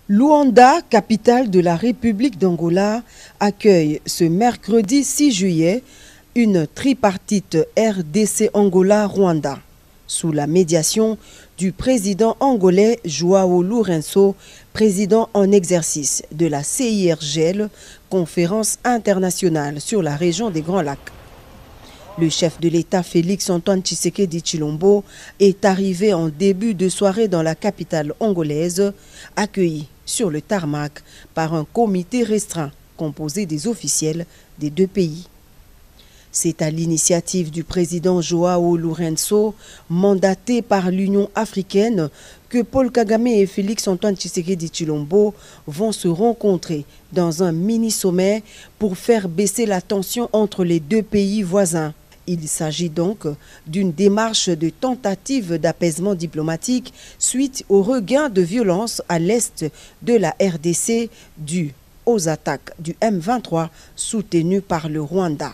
Luanda, capitale de la République d'Angola, accueille ce mercredi 6 juillet une tripartite RDC-Angola-Rwanda, sous la médiation du président angolais João Lourenço, président en exercice de la CIRGL, Conférence internationale sur la région des Grands Lacs. Le chef de l'État Félix-Antoine Tshisekedi Tshilombo est arrivé en début de soirée dans la capitale angolaise, accueilli sur le tarmac par un comité restreint composé des officiels des deux pays. C'est à l'initiative du président João Lourenço, mandaté par l'Union africaine, que Paul Kagame et Félix-Antoine Tshisekedi Tshilombo vont se rencontrer dans un mini-sommet pour faire baisser la tension entre les deux pays voisins. Il s'agit donc d'une démarche de tentative d'apaisement diplomatique suite au regain de violence à l'est de la RDC dû aux attaques du M23 soutenues par le Rwanda.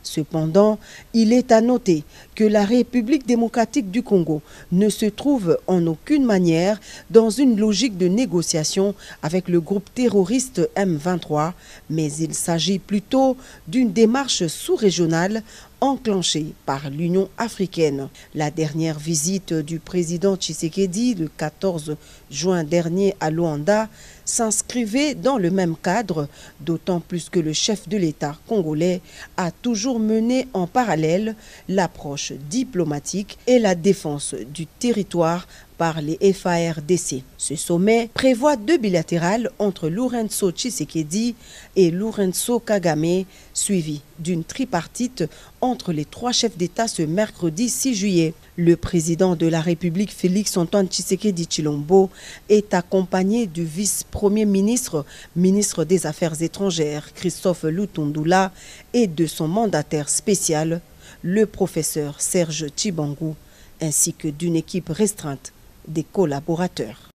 Cependant, il est à noter que la République démocratique du Congo ne se trouve en aucune manière dans une logique de négociation avec le groupe terroriste M23, mais il s'agit plutôt d'une démarche sous-régionale enclenchée par l'Union africaine. La dernière visite du président Tshisekedi le 14 juin dernier à Luanda s'inscrivait dans le même cadre, d'autant plus que le chef de l'État congolais a toujours mené en parallèle l'approche diplomatique et la défense du territoire par les FARDC. Ce sommet prévoit deux bilatérales entre Lourenço Tshisekedi et Lourenço Kagame, suivi d'une tripartite entre les trois chefs d'État ce mercredi 6 juillet. Le président de la République Félix-Antoine Tshisekedi Tshilombo est accompagné du vice-premier ministre, ministre des Affaires étrangères, Christophe Lutundula, et de son mandataire spécial, le professeur Serge Tshibangou, ainsi que d'une équipe restreinte des collaborateurs.